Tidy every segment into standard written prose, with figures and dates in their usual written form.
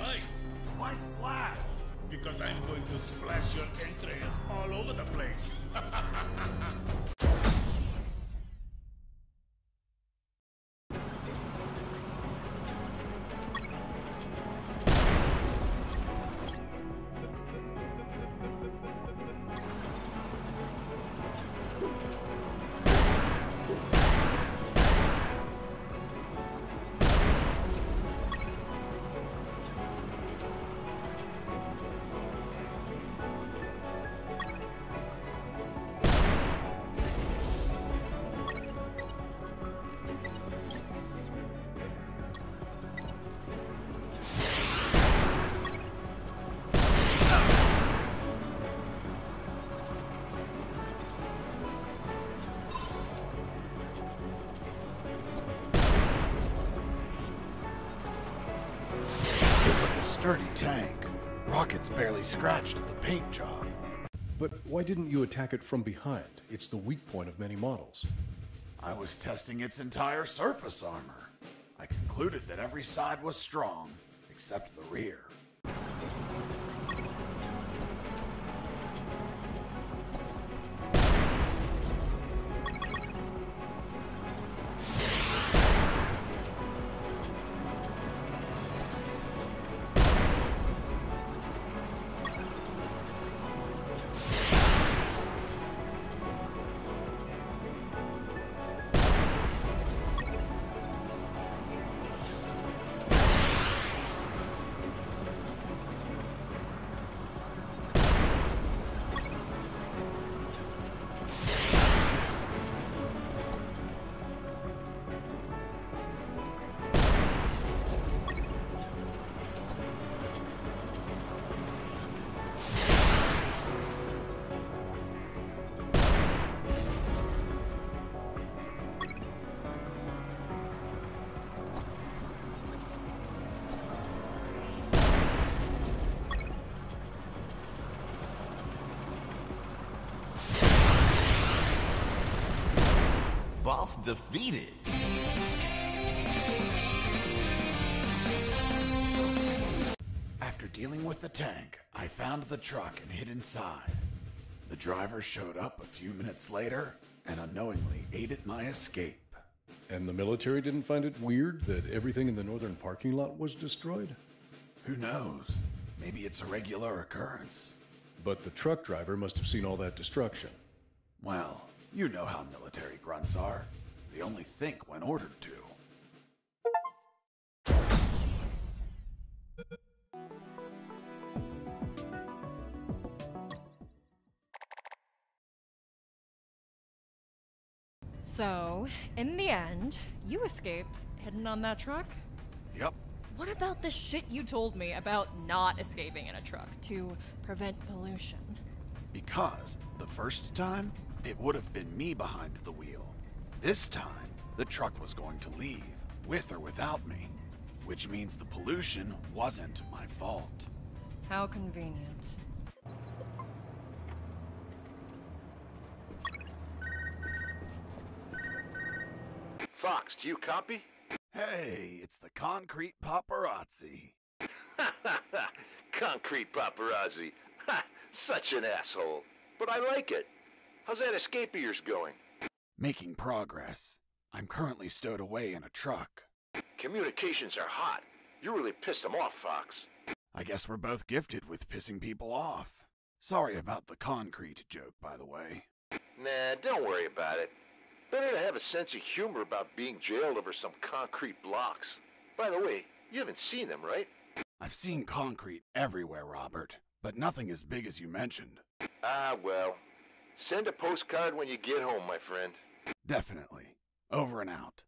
right. Why splash? Because I'm going to splash your entrails all over the place. Sturdy tank. Rockets barely scratched at the paint job. But why didn't you attack it from behind? It's the weak point of many models. I was testing its entire surface armor. I concluded that every side was strong, except the rear. Boss defeated. After dealing with the tank, I found the truck and hid inside. The driver showed up a few minutes later and unknowingly aided my escape. And the military didn't find it weird that everything in the northern parking lot was destroyed? Who knows? Maybe it's a regular occurrence. But the truck driver must have seen all that destruction. Well, you know how military grunts are. They only think when ordered to. So, in the end, you escaped, hidden on that truck? Yep. What about the shit you told me about not escaping in a truck to prevent pollution? Because the first time, it would have been me behind the wheel. This time, the truck was going to leave, with or without me. Which means the pollution wasn't my fault. How convenient. Fox, do you copy? Hey, it's the concrete paparazzi. Concrete paparazzi. Ha! Such an asshole. But I like it. How's that escape of yours going? Making progress. I'm currently stowed away in a truck. Communications are hot. You really pissed them off, Fox. I guess we're both gifted with pissing people off. Sorry about the concrete joke, by the way. Nah, don't worry about it. Better to have a sense of humor about being jailed over some concrete blocks. By the way, you haven't seen them, right? I've seen concrete everywhere, Robert, but nothing as big as you mentioned. Ah, well. Send a postcard when you get home, my friend. Definitely. Over and out.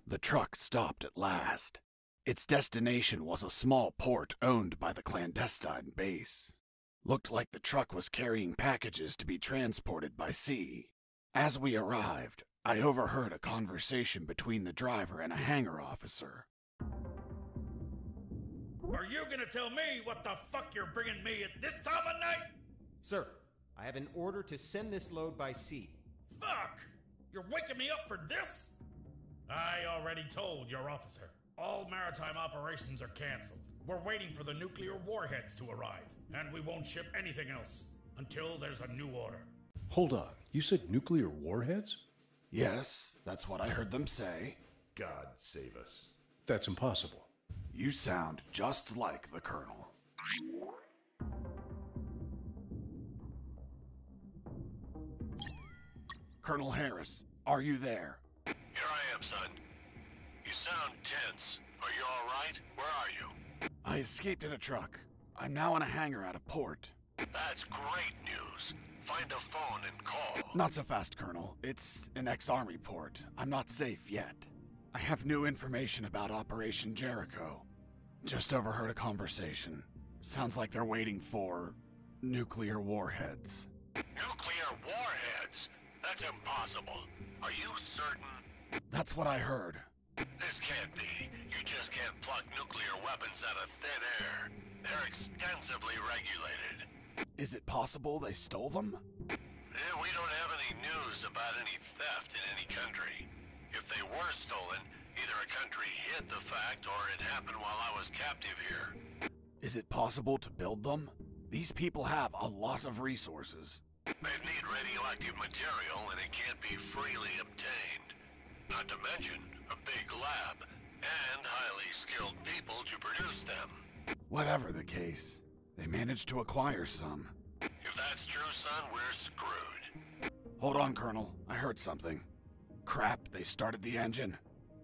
The truck stopped at last. Its destination was a small port owned by the clandestine base. Looked like the truck was carrying packages to be transported by sea. As we arrived, I overheard a conversation between the driver and a hangar officer. Are you gonna tell me what the fuck you're bringing me at this time of night? Sir, I have an order to send this load by sea. Fuck! You're waking me up for this? I already told your officer. All maritime operations are canceled. We're waiting for the nuclear warheads to arrive, and we won't ship anything else until there's a new order. Hold on, you said nuclear warheads? Yes, that's what I heard them say. God save us. That's impossible. You sound just like the Colonel. Colonel Harris, are you there? Here I am, son. You sound tense. Are you all right? Where are you? I escaped in a truck. I'm now in a hangar at a port. That's great news. Find a phone and call. Not so fast, Colonel. It's an ex-Army port. I'm not safe yet. I have new information about Operation Jericho. Just overheard a conversation. Sounds like they're waiting for nuclear warheads. Nuclear warheads? That's impossible. Are you certain? That's what I heard. This can't be. You just can't pluck nuclear weapons out of thin air. They're extensively regulated. Is it possible they stole them? We don't have any news about any theft in any country. If they were stolen, either a country hid the fact or it happened while I was captive here. Is it possible to build them? These people have a lot of resources. They need radioactive material and it can't be freely obtained. Not to mention a big lab and highly skilled people to produce them. Whatever the case, they managed to acquire some. If that's true, son, we're screwed. Hold on, Colonel. I heard something. Crap, they started the engine.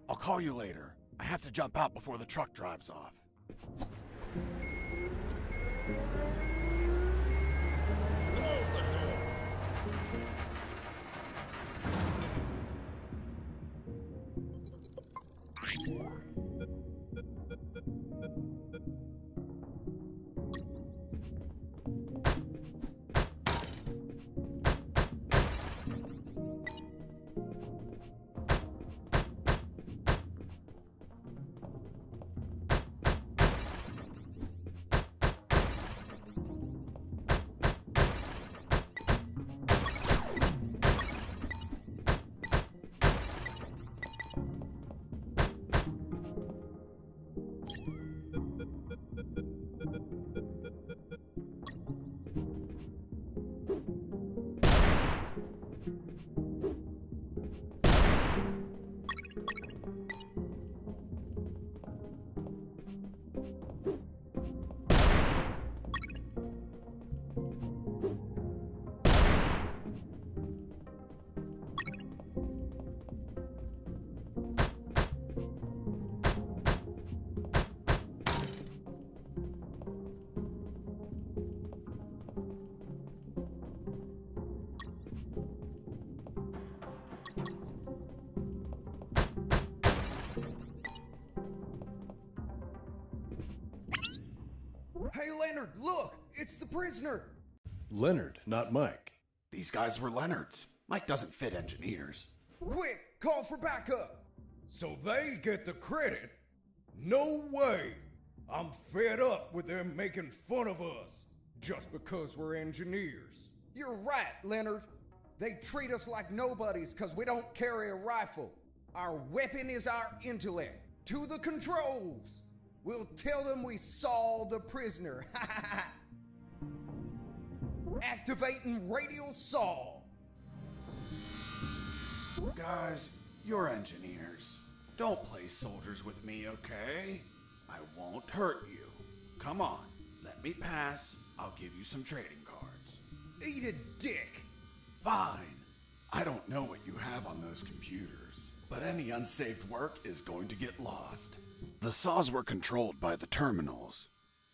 I'll call you later. I have to jump out before the truck drives off. Close the door. Hey, Leonard, look! It's the prisoner! Leonard, not Mike. These guys were Leonard's. Mike doesn't fit engineers. Quick, call for backup! So they get the credit? No way! I'm fed up with them making fun of us just because we're engineers. You're right, Leonard. They treat us like nobodies because we don't carry a rifle. Our weapon is our intellect. To the controls! We'll tell them we saw the prisoner. Activating radial saw. Guys, you're engineers. Don't play soldiers with me, okay? I won't hurt you. Come on, let me pass. I'll give you some trading cards. Eat a dick. Fine. I don't know what you have on those computers, but any unsaved work is going to get lost. The saws were controlled by the terminals.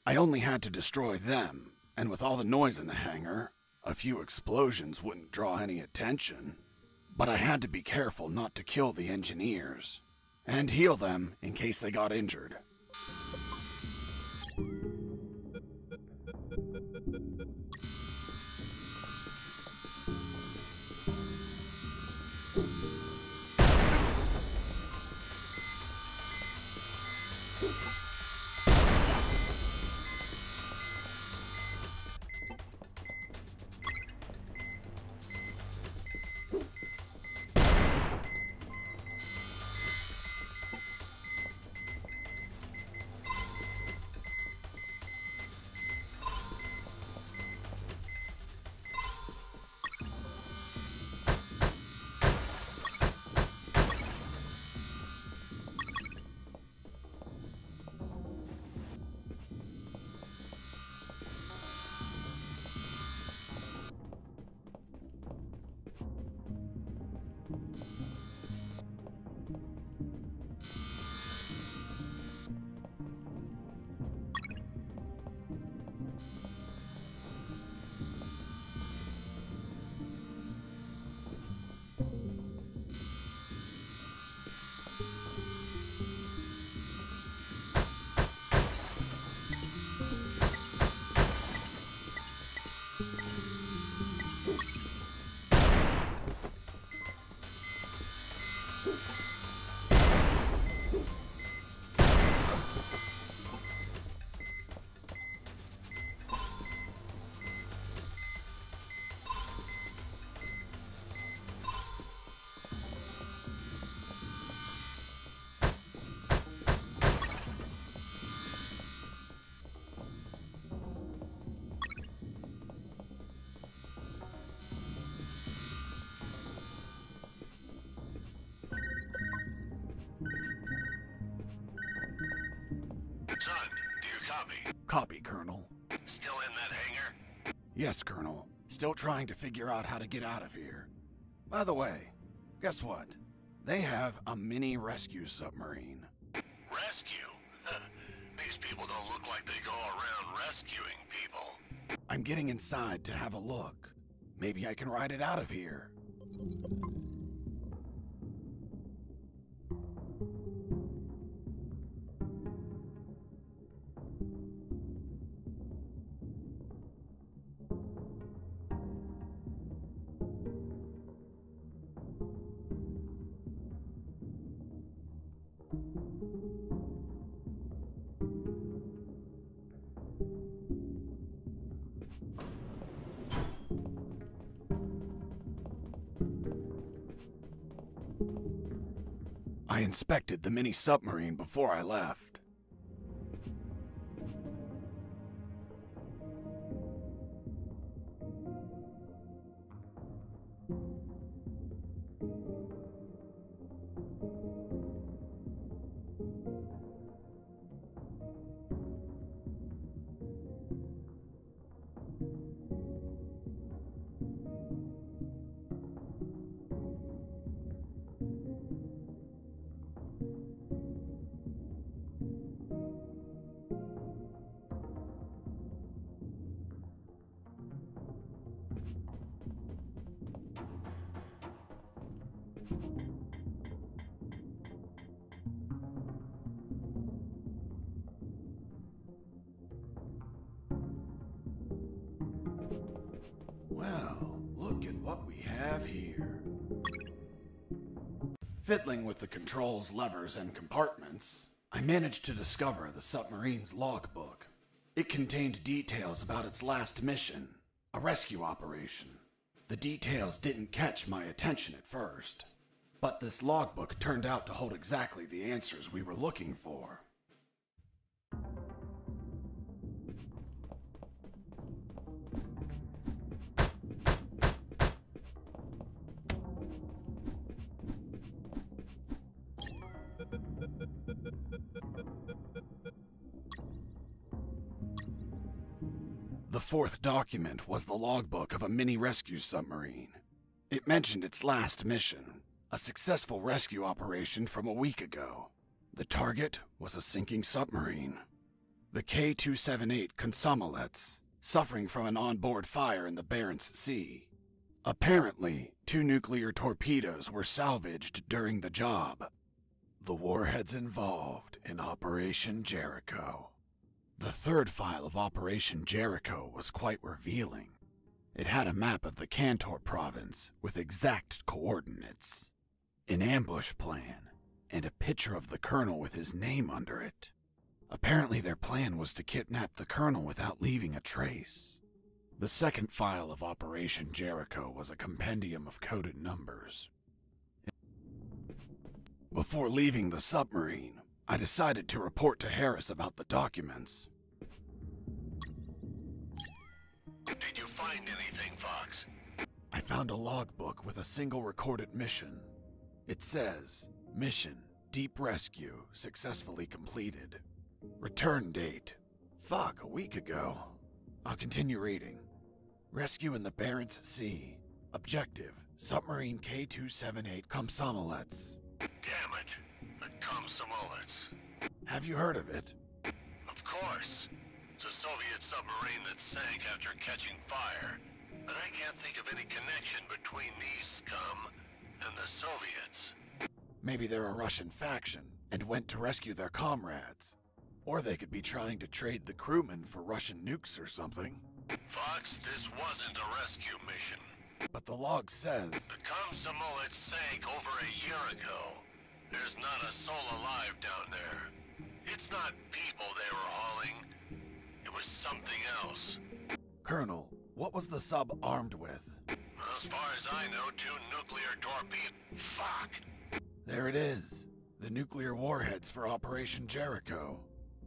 I only had to destroy them, and with all the noise in the hangar, a few explosions wouldn't draw any attention. But I had to be careful not to kill the engineers, and heal them in case they got injured. Copy. Copy, Colonel. Still in that hangar? Yes, Colonel. Still trying to figure out how to get out of here. By the way, guess what? They have a mini rescue submarine. Rescue? These people don't look like they go around rescuing people. I'm getting inside to have a look. Maybe I can ride it out of here. I inspected the mini submarine before I left. Well, look at what we have here. Fiddling with the controls, levers, and compartments, I managed to discover the submarine's logbook. It contained details about its last mission, a rescue operation. The details didn't catch my attention at first, but this logbook turned out to hold exactly the answers we were looking for. The fourth document was the logbook of a mini rescue submarine. It mentioned its last mission, a successful rescue operation from a week ago. The target was a sinking submarine. The K-278 Consomolets, suffering from an onboard fire in the Barents Sea. Apparently, 2 nuclear torpedoes were salvaged during the job. The warheads involved in Operation Jericho. The third file of Operation Jericho was quite revealing. It had a map of the Kantor province with exact coordinates, an ambush plan, and a picture of the colonel with his name under it. Apparently their plan was to kidnap the colonel without leaving a trace. The second file of Operation Jericho was a compendium of coded numbers. Before leaving the submarine, I decided to report to Harris about the documents. Did you find anything, Fox? I found a logbook with a single recorded mission. It says, Mission, Deep Rescue, successfully completed. Return date, a week ago. I'll continue reading. Rescue in the Barents Sea. Objective, submarine K-278 Komsomolets. Damn it. The Komsomolets. Have you heard of it? Of course. It's a Soviet submarine that sank after catching fire. But I can't think of any connection between these scum and the Soviets. Maybe they're a Russian faction and went to rescue their comrades. Or they could be trying to trade the crewmen for Russian nukes or something. Fox, this wasn't a rescue mission. But the log says... The Komsomolets sank over a year ago. There's not a soul alive down there. It's not people they were hauling. It was something else. Colonel, what was the sub armed with? As far as I know, 2 nuclear torpedoes. Fuck! There it is. The nuclear warheads for Operation Jericho.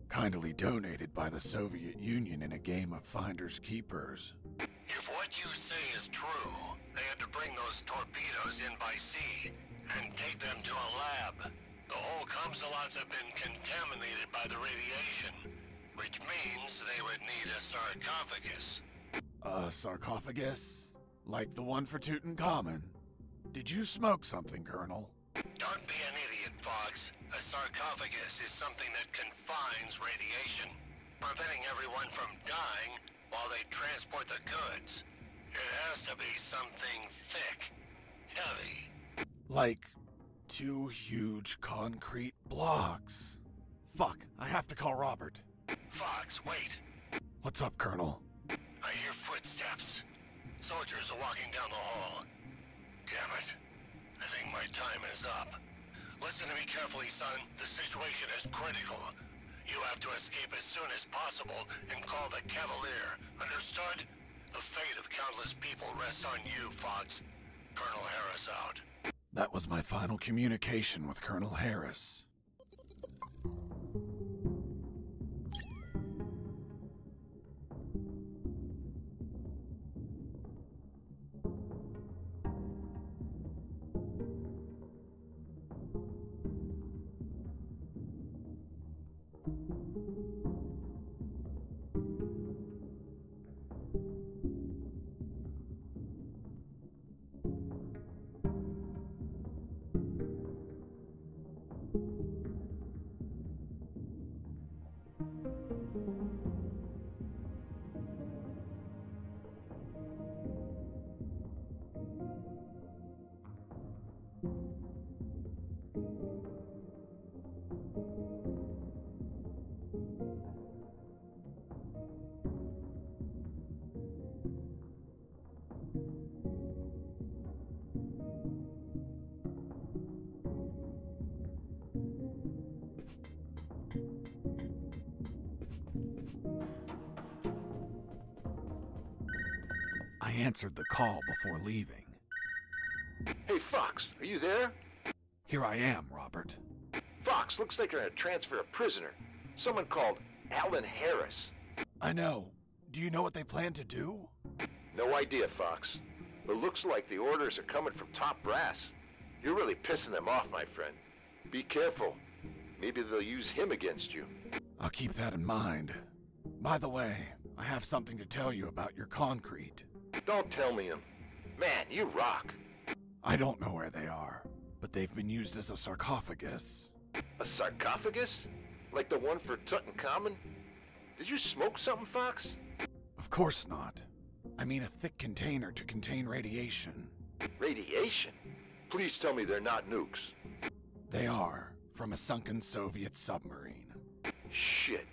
Kindly donated by the Soviet Union in a game of Finders Keepers. If what you say is true, they had to bring those torpedoes in by sea and take them to a lab. The whole Komsomolets have been contaminated by the radiation. which means they would need a sarcophagus. A sarcophagus? Like the one for Tutankhamun? Did you smoke something, Colonel? Don't be an idiot, Fox. A sarcophagus is something that confines radiation, preventing everyone from dying while they transport the goods. It has to be something thick, heavy. Like 2 huge concrete blocks. Fuck, I have to call Robert. Fox, wait. What's up, Colonel? I hear footsteps. Soldiers are walking down the hall. Damn it. I think my time is up. Listen to me carefully, son. The situation is critical. You have to escape as soon as possible and call the Cavalier. Understood? The fate of countless people rests on you, Fox. Colonel Harris out. That was my final communication with Colonel Harris. I answered the call before leaving. Hey, Fox, are you there? Here I am, Robert. Fox, looks like you're gonna transfer a prisoner. Someone called Alan Harris. I know. Do you know what they plan to do? No idea, Fox. But looks like the orders are coming from top brass. You're really pissing them off, my friend. Be careful. Maybe they'll use him against you. I'll keep that in mind. By the way, I have something to tell you about your concrete. Don't tell me him. Man, you rock. I don't know where they are, but they've been used as a sarcophagus. A sarcophagus? Like the one for Tutankhamun? Did you smoke something, Fox? Of course not. I mean a thick container to contain radiation. Radiation? Please tell me they're not nukes. They are, from a sunken Soviet submarine. Shit.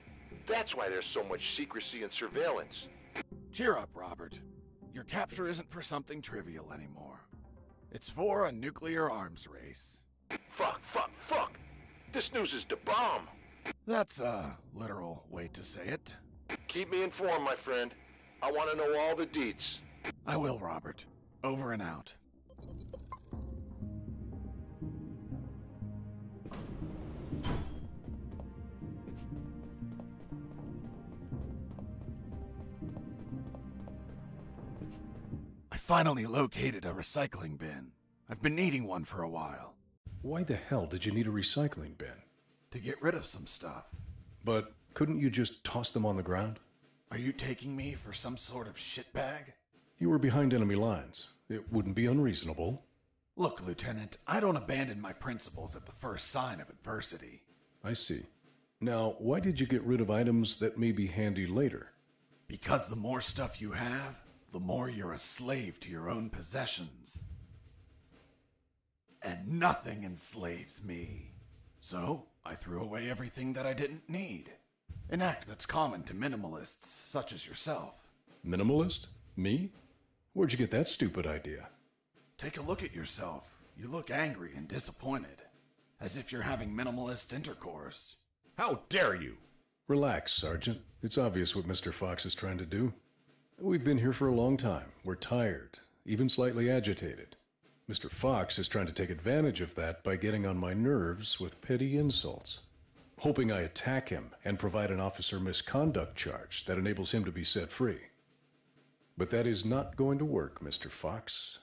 That's why there's so much secrecy and surveillance. Cheer up, Robert. Your capture isn't for something trivial anymore. It's for a nuclear arms race. Fuck. This news is the bomb. That's a literal way to say it. Keep me informed, my friend. I want to know all the deets. I will, Robert. Over and out. I finally located a recycling bin. I've been needing one for a while. Why the hell did you need a recycling bin? To get rid of some stuff. But couldn't you just toss them on the ground? Are you taking me for some sort of shitbag? You were behind enemy lines. It wouldn't be unreasonable. Look, Lieutenant, I don't abandon my principles at the first sign of adversity. I see. Now, why did you get rid of items that may be handy later? Because the more stuff you have, the more you're a slave to your own possessions. And nothing enslaves me. So, I threw away everything that I didn't need. An act that's common to minimalists such as yourself. Minimalist? Me? Where'd you get that stupid idea? Take a look at yourself. You look angry and disappointed. As if you're having minimalist intercourse. How dare you? Relax, Sergeant. It's obvious what Mr. Fox is trying to do. We've been here for a long time. We're tired, even slightly agitated. Mr. Fox is trying to take advantage of that by getting on my nerves with petty insults, hoping I attack him and provide an officer misconduct charge that enables him to be set free. But that is not going to work, Mr. Fox.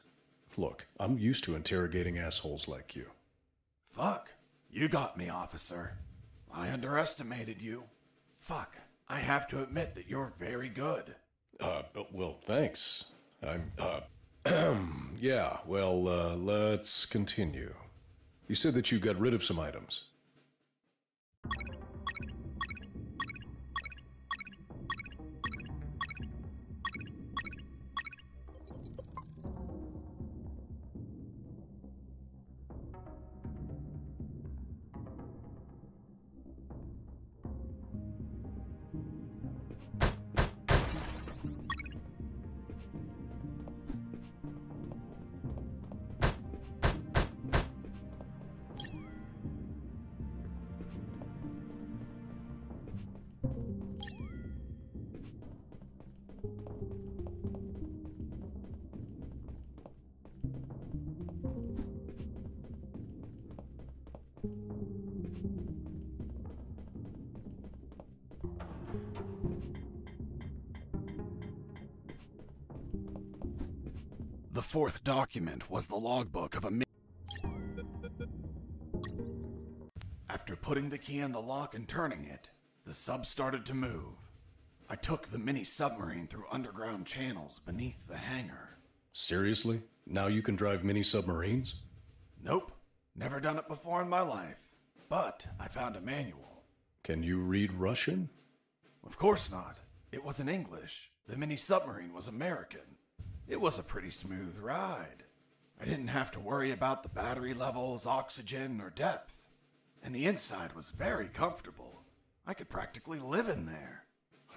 Look, I'm used to interrogating assholes like you. Fuck. You got me, officer. I underestimated you. Fuck. I have to admit that you're very good. Well, thanks. Yeah, well, let's continue. You said that you got rid of some items. The fourth document was the logbook of a After putting the key in the lock and turning it, the sub started to move. I took the mini submarine through underground channels beneath the hangar. Seriously? Now you can drive mini submarines? Nope. Never done it before in my life. But I found a manual. Can you read Russian? Of course not. It was in English. The mini submarine was American. It was a pretty smooth ride. I didn't have to worry about the battery levels, oxygen, or depth. And the inside was very comfortable. I could practically live in there.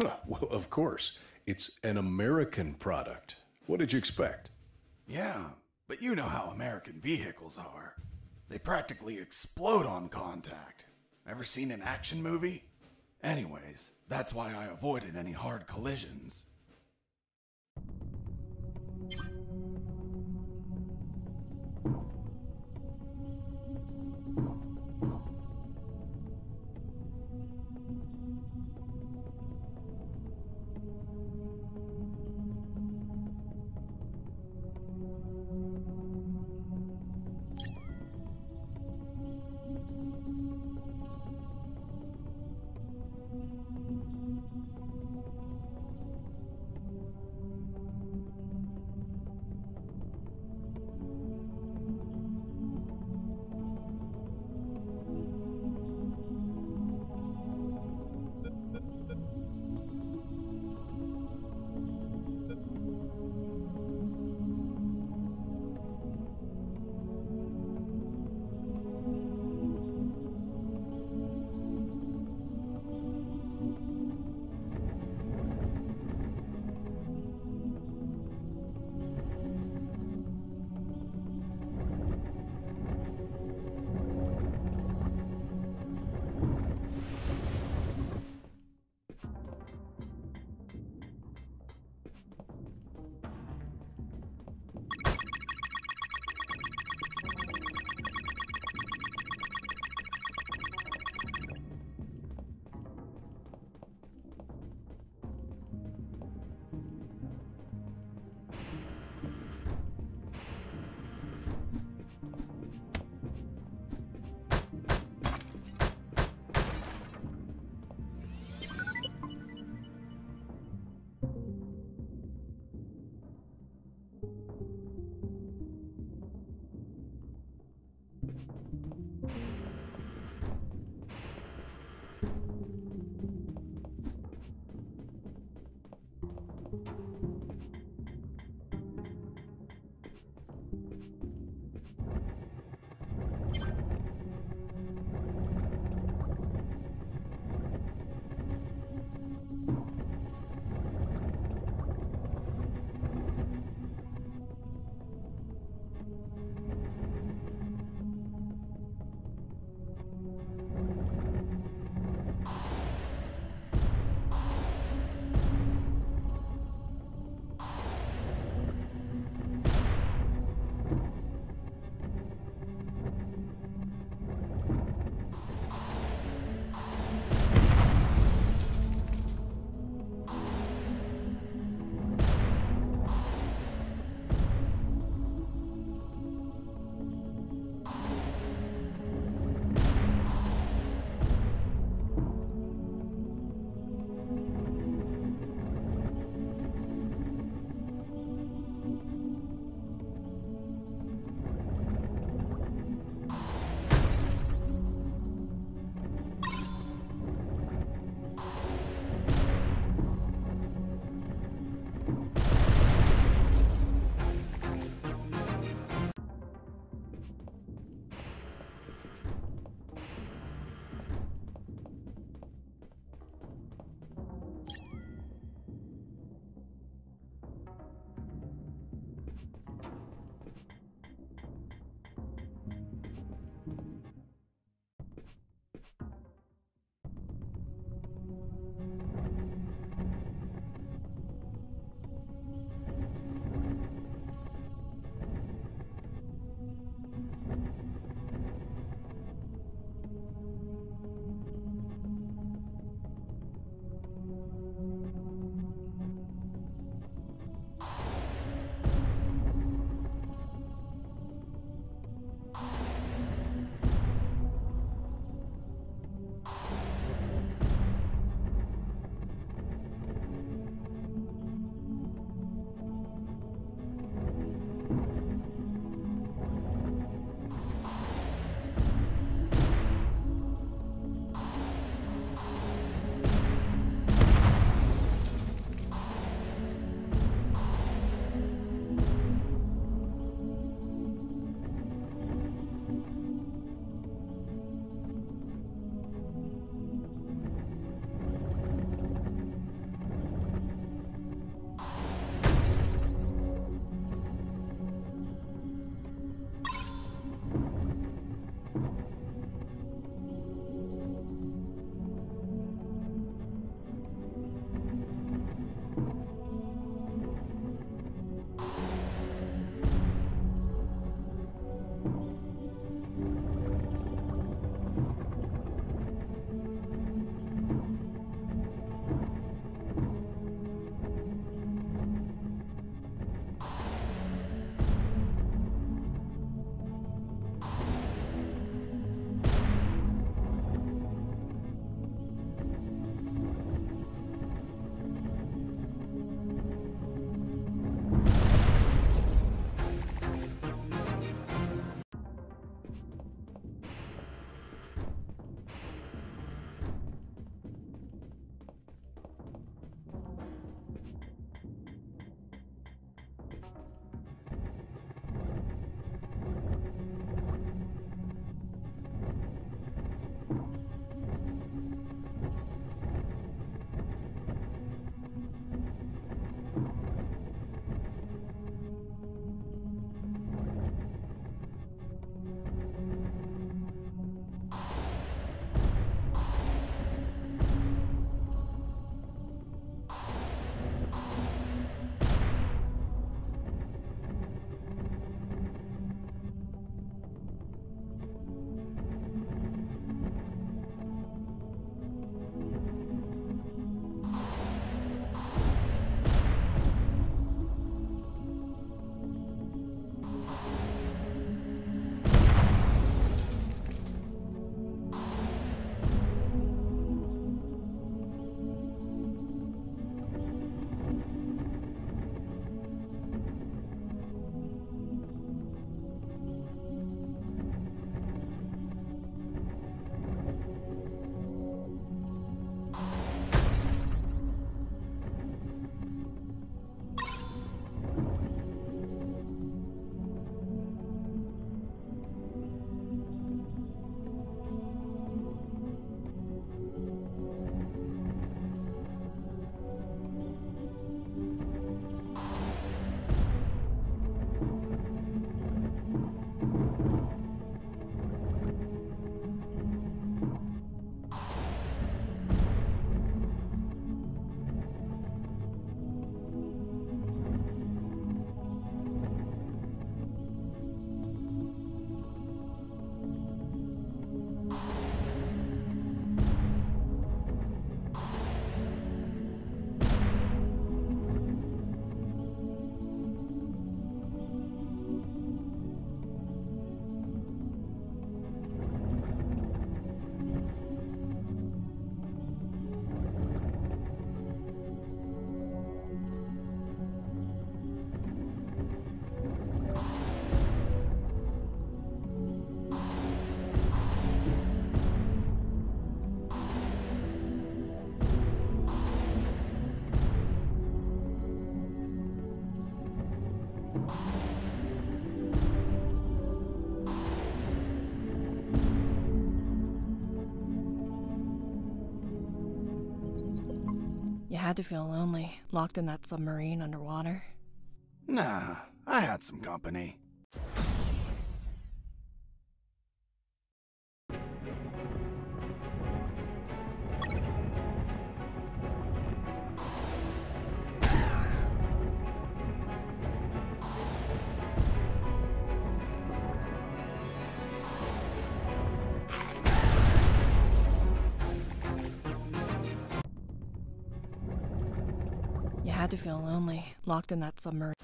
Huh, well, of course. It's an American product. What did you expect? Yeah, but you know how American vehicles are. They practically explode on contact. Ever seen an action movie? Anyways, that's why I avoided any hard collisions. had to feel lonely, locked in that submarine underwater. Nah, I had some company. You had to feel lonely, locked in that submarine.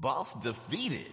Boss defeated.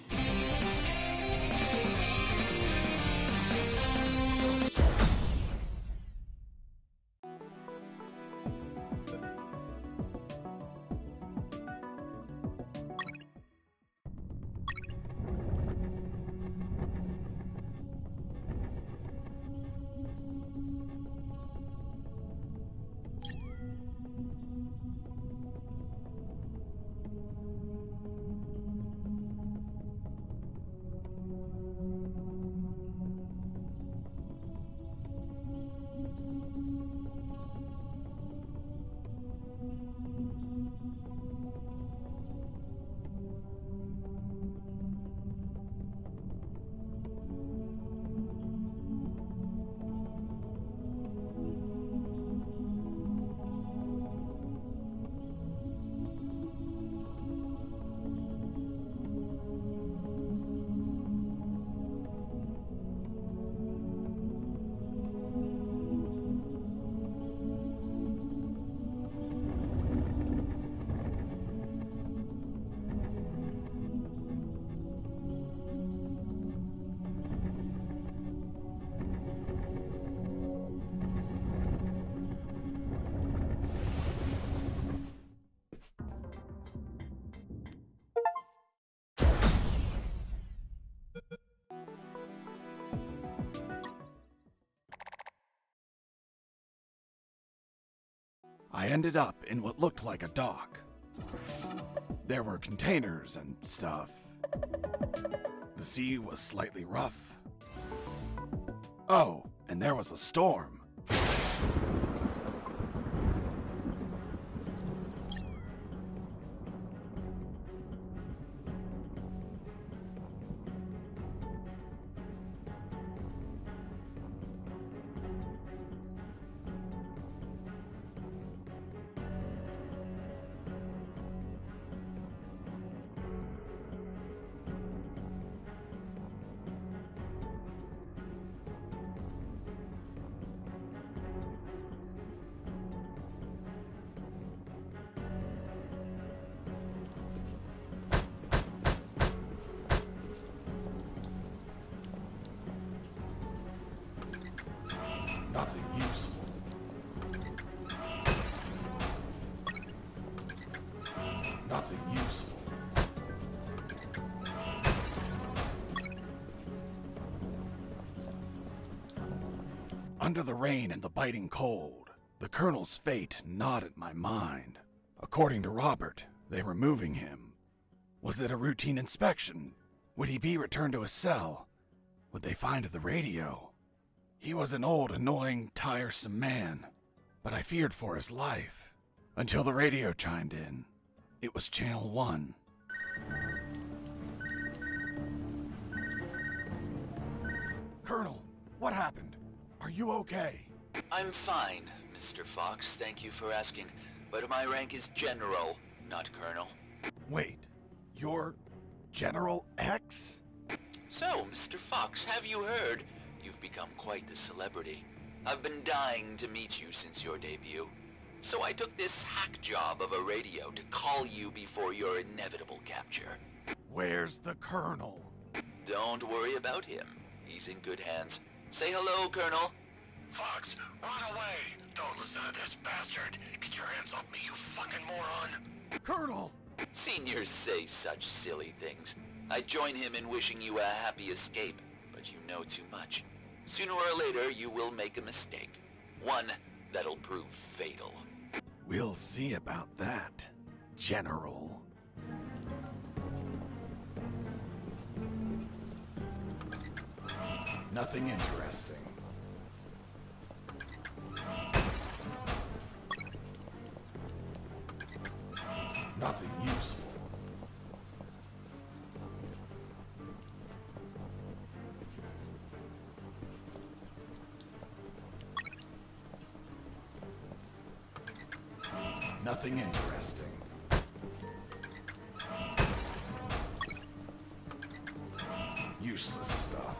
I ended up in what looked like a dock. There were containers and stuff. The sea was slightly rough. Oh, and there was a storm. Nothing useful. Nothing useful. Under the rain and the biting cold, the Colonel's fate gnawed at my mind. According to Robert, they were moving him. Was it a routine inspection? Would he be returned to his cell? Would they find the radio? He was an old, annoying, tiresome man, but I feared for his life. Until the radio chimed in. It was Channel 1. Colonel, what happened? Are you okay? I'm fine, Mr. Fox, thank you for asking, but my rank is General, not Colonel. Wait, you're General X? So, Mr. Fox, have you heard? You've become quite the celebrity. I've been dying to meet you since your debut. So I took this hack job of a radio to call you before your inevitable capture. Where's the Colonel? Don't worry about him. He's in good hands. Say hello, Colonel. Fox, run away! Don't listen to this bastard! Get your hands off me, you fucking moron! Colonel! Seniors say such silly things. I join him in wishing you a happy escape, but you know too much. Sooner or later, you will make a mistake. One that'll prove fatal. We'll see about that, General. Nothing interesting. Nothing useful. Nothing interesting. Useless stuff.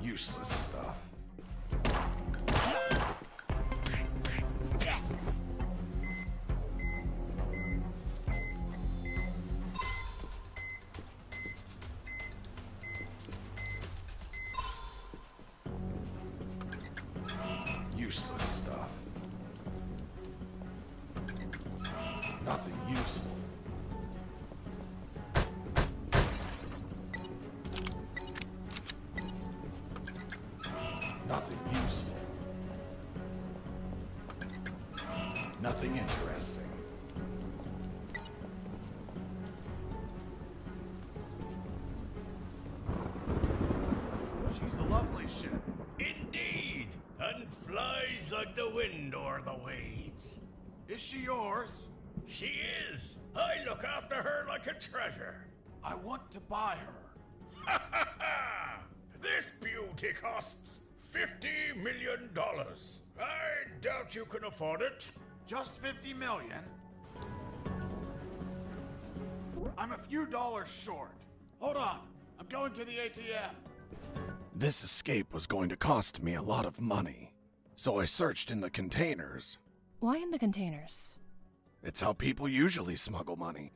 Useless stuff. Useless stuff. Nothing useful. Nothing useful. Nothing interesting. She's a lovely ship. Indeed, and flies like the wind or the waves. Is she yours? She is. I look after her like a treasure. I want to buy her. Ha ha ha! This beauty costs $50 million. I doubt you can afford it. Just 50 million? I'm a few dollars short. Hold on, I'm going to the ATM. This escape was going to cost me a lot of money, so I searched in the containers. Why in the containers? It's how people usually smuggle money.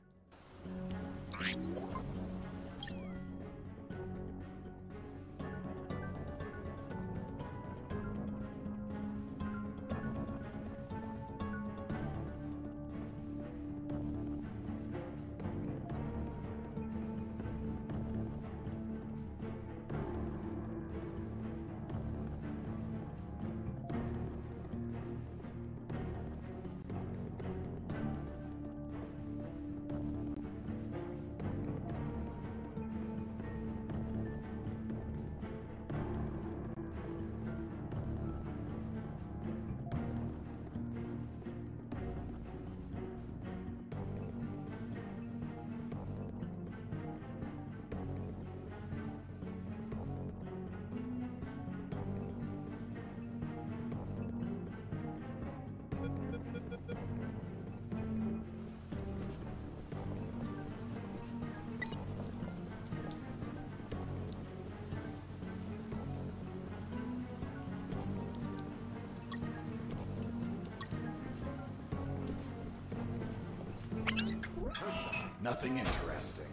Nothing interesting.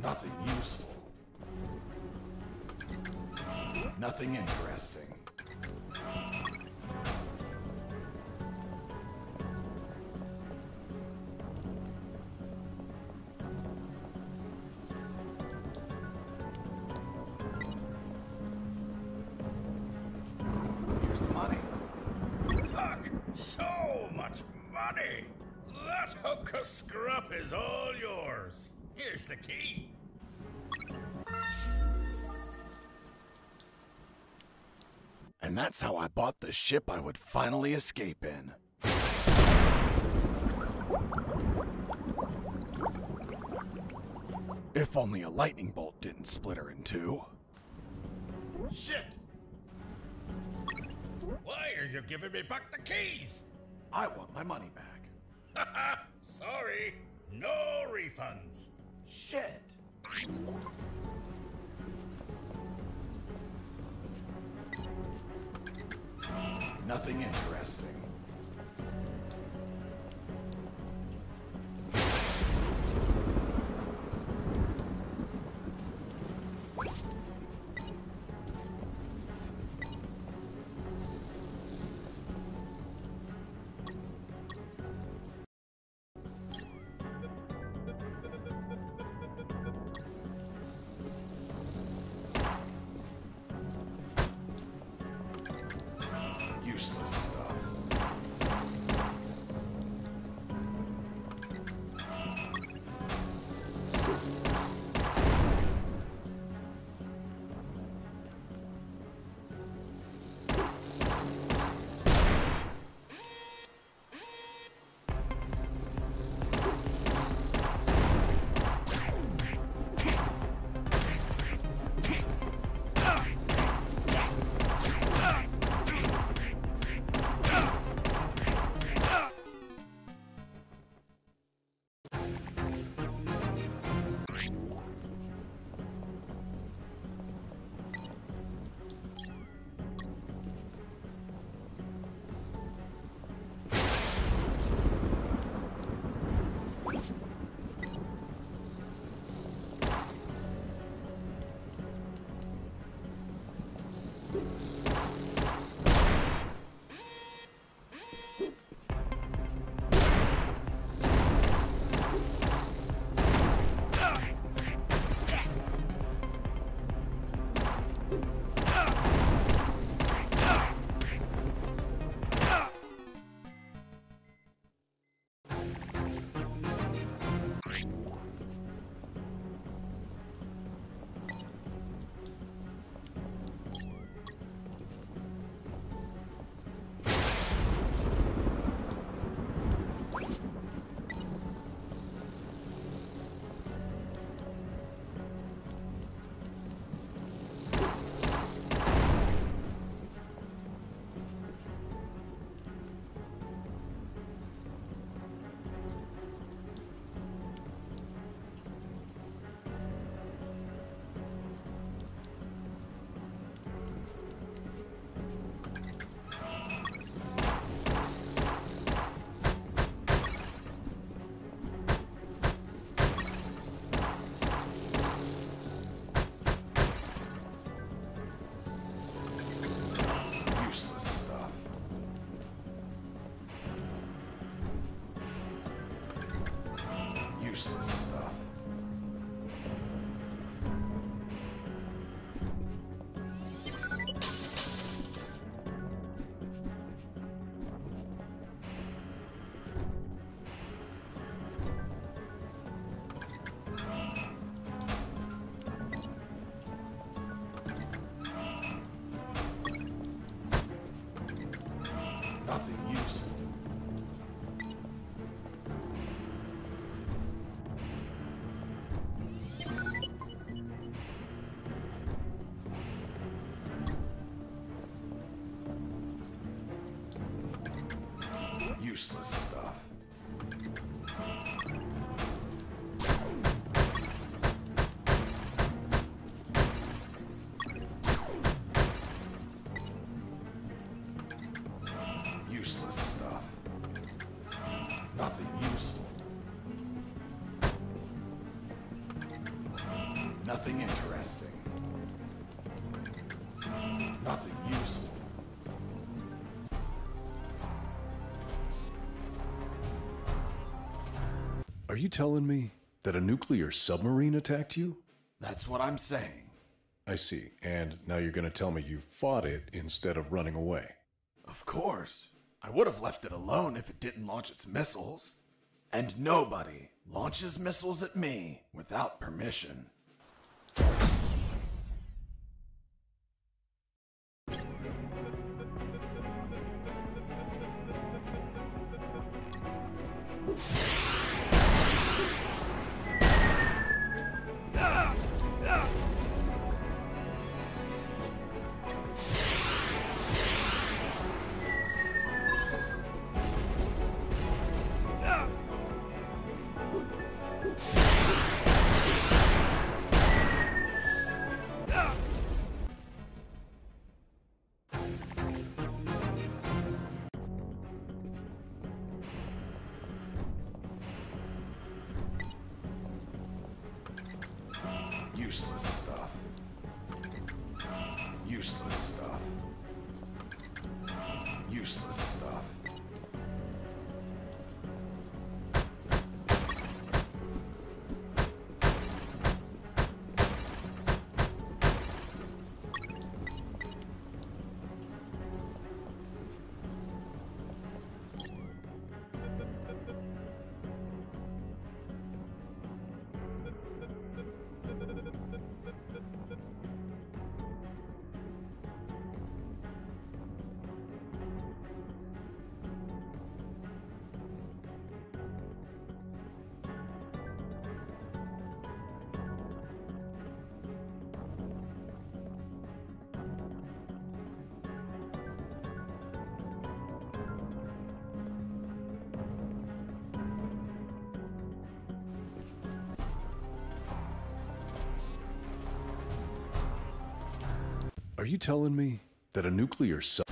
Nothing useful. Nothing interesting. Here's the money. Fuck! So much money! That hook of scruff is all yours. Here's the key. And that's how I bought the ship I would finally escape in. If only a lightning bolt didn't split her in two. Shit! Why are you giving me back the keys? I want my money back. Haha! Sorry, no refunds. Shit! Nothing interesting. Useless stuff. Useless stuff. Nothing useful. Useless stuff. Useless stuff. Nothing useful. Nothing interesting. Nothing useful. Are you telling me that a nuclear submarine attacked you? That's what I'm saying. I see. And now you're going to tell me you fought it instead of running away. Of course. I would have left it alone if it didn't launch its missiles. And nobody launches missiles at me without permission. Useless stuff. Useless stuff. Useless stuff. Are you telling me that a nuclear sub...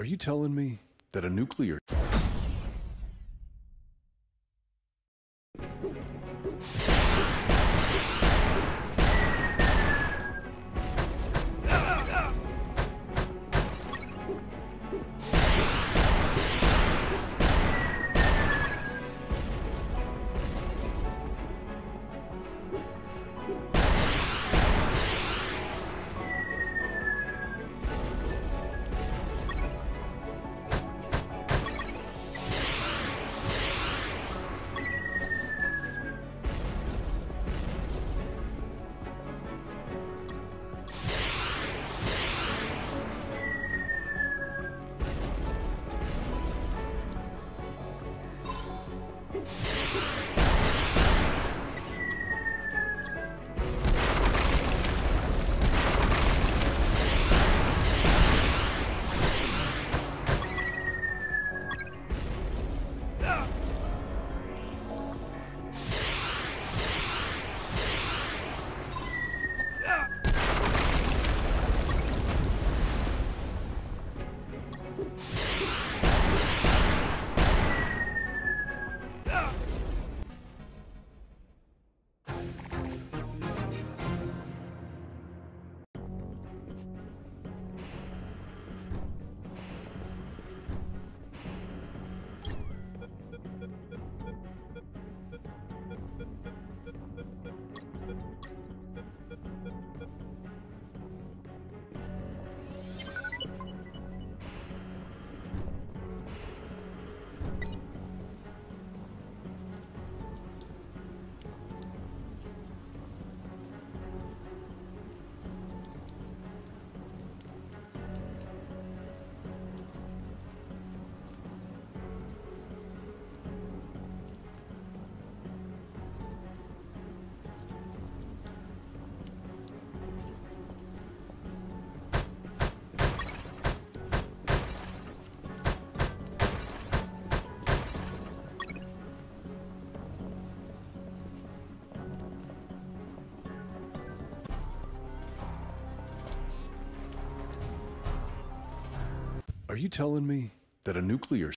Are you telling me that a nuclear... Are you telling me that a nuclear...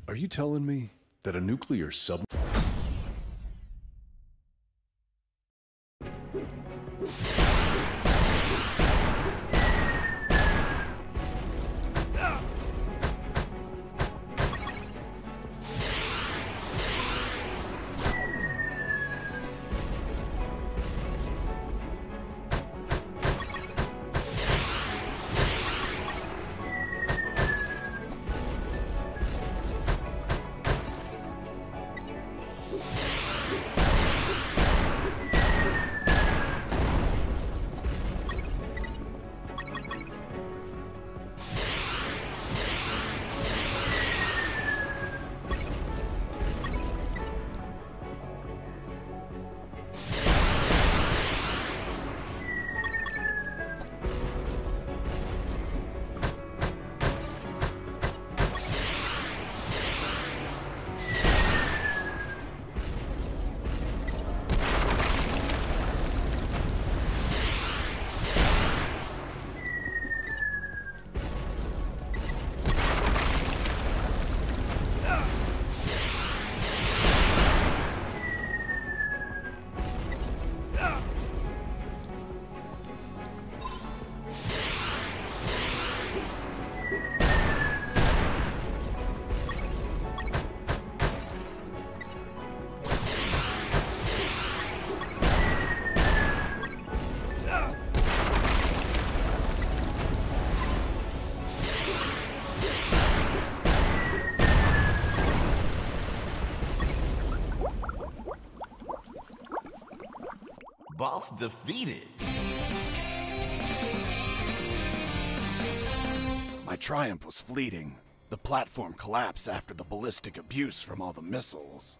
Are you telling me that a nuclear sub... Boss defeated. My triumph was fleeting. The platform collapsed after the ballistic abuse from all the missiles.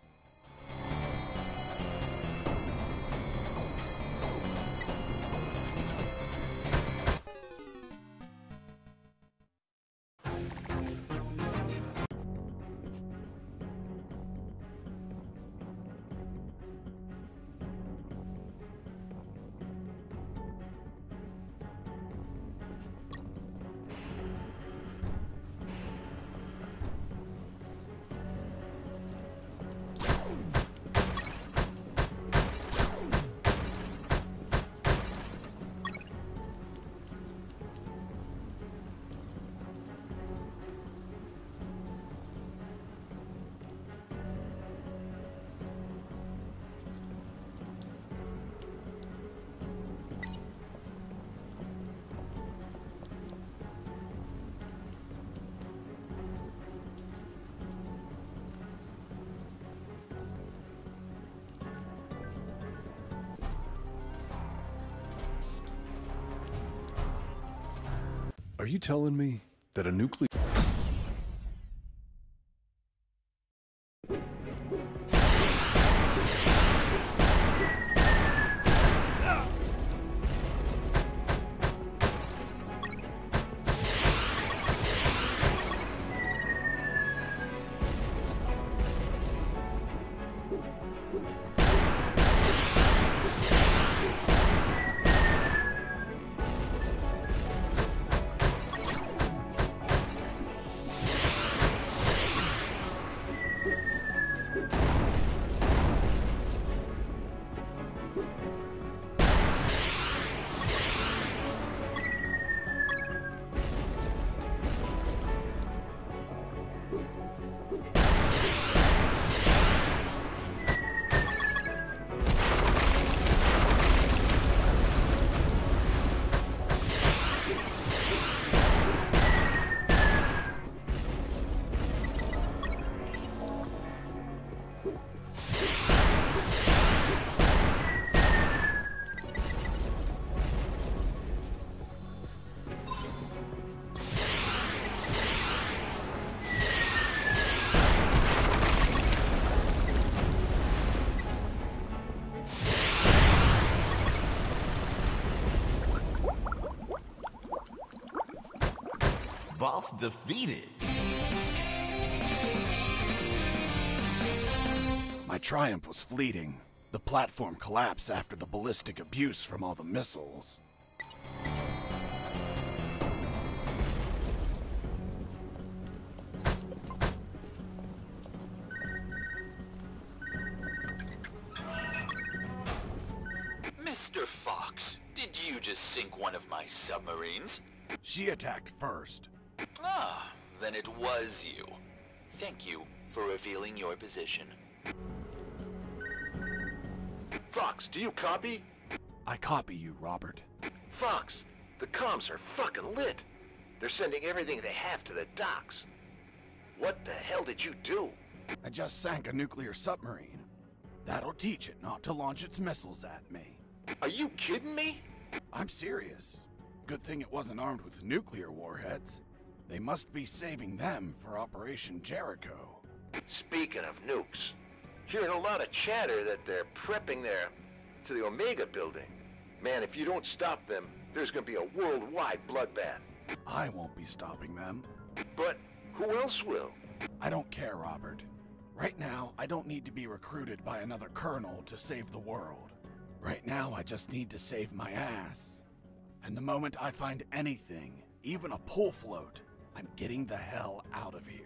Are you telling me that a nuclear... Boss defeated. My triumph was fleeting. The platform collapsed after the ballistic abuse from all the missiles. Mr. Fox, did you just sink one of my submarines? She attacked first. Ah, then it was you. Thank you for revealing your position. Fox, do you copy? I copy you, Robert. Fox, the comms are fucking lit. They're sending everything they have to the docks. What the hell did you do? I just sank a nuclear submarine. That'll teach it not to launch its missiles at me. Are you kidding me? I'm serious. Good thing it wasn't armed with nuclear warheads. They must be saving them for Operation Jericho. Speaking of nukes, hearing a lot of chatter that they're prepping there to the Omega building. Man, if you don't stop them, there's gonna be a worldwide bloodbath. I won't be stopping them. But who else will? I don't care, Robert. Right now, I don't need to be recruited by another colonel to save the world. Right now, I just need to save my ass. And the moment I find anything, even a pull float, I'm getting the hell out of here.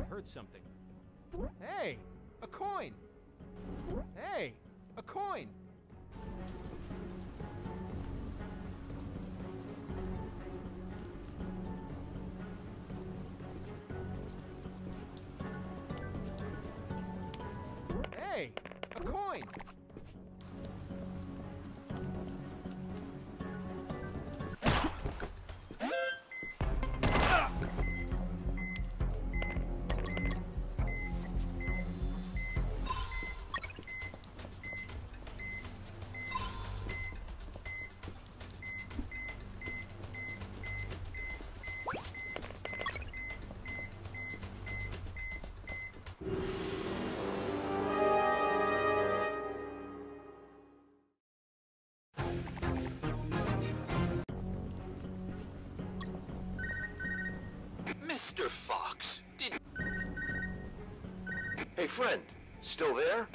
Heard something. Hey, a coin! Hey, a coin! Hey, a coin! Mr. Fox, did... Hey friend, still there?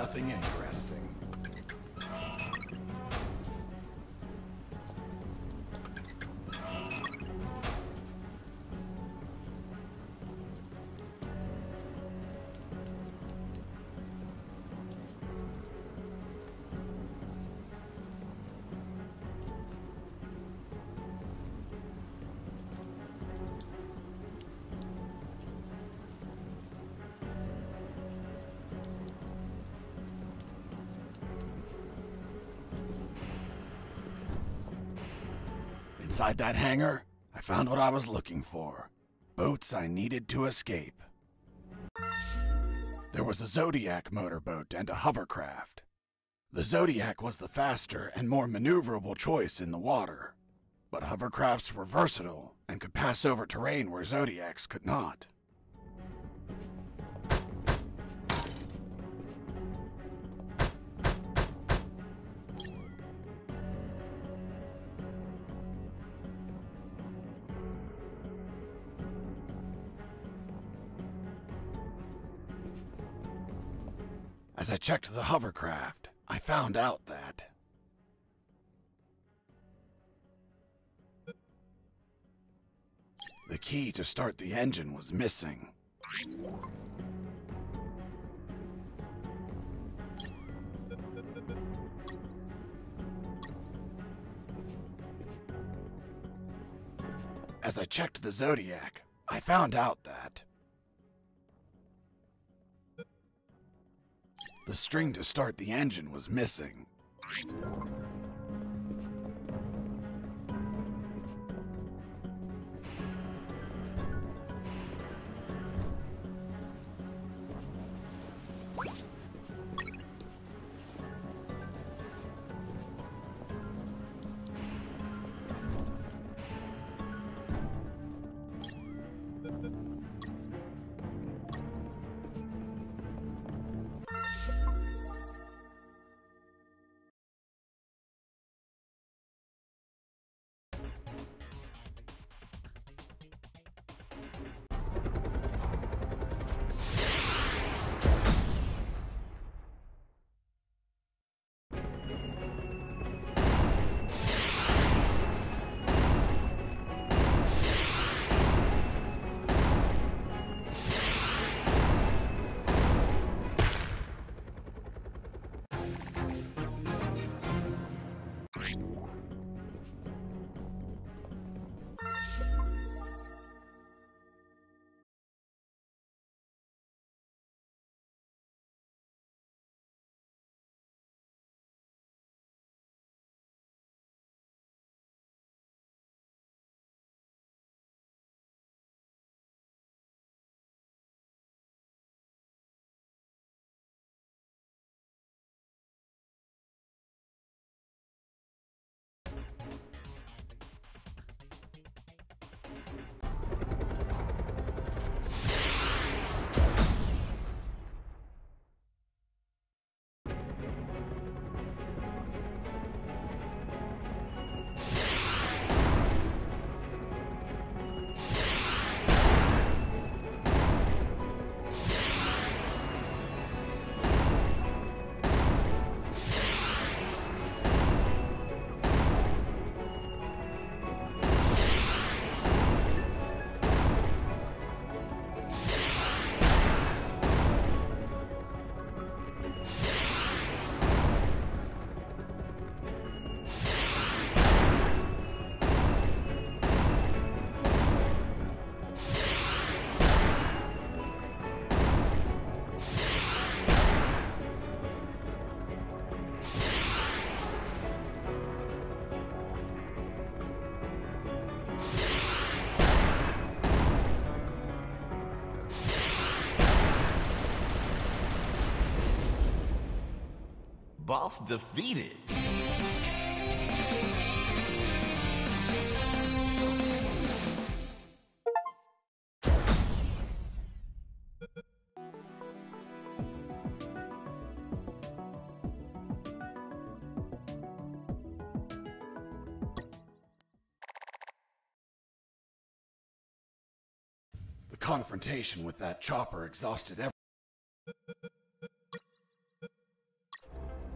nothing interesting. Inside that hangar, I found what I was looking for. Boats I needed to escape. There was a Zodiac motorboat and a hovercraft. The Zodiac was the faster and more maneuverable choice in the water, but hovercrafts were versatile and could pass over terrain where Zodiacs could not. As I checked the hovercraft, I found out that the key to start the engine was missing. As I checked the Zodiac, I found out that the string to start the engine was missing. Boss defeated. The confrontation with that chopper exhausted everything.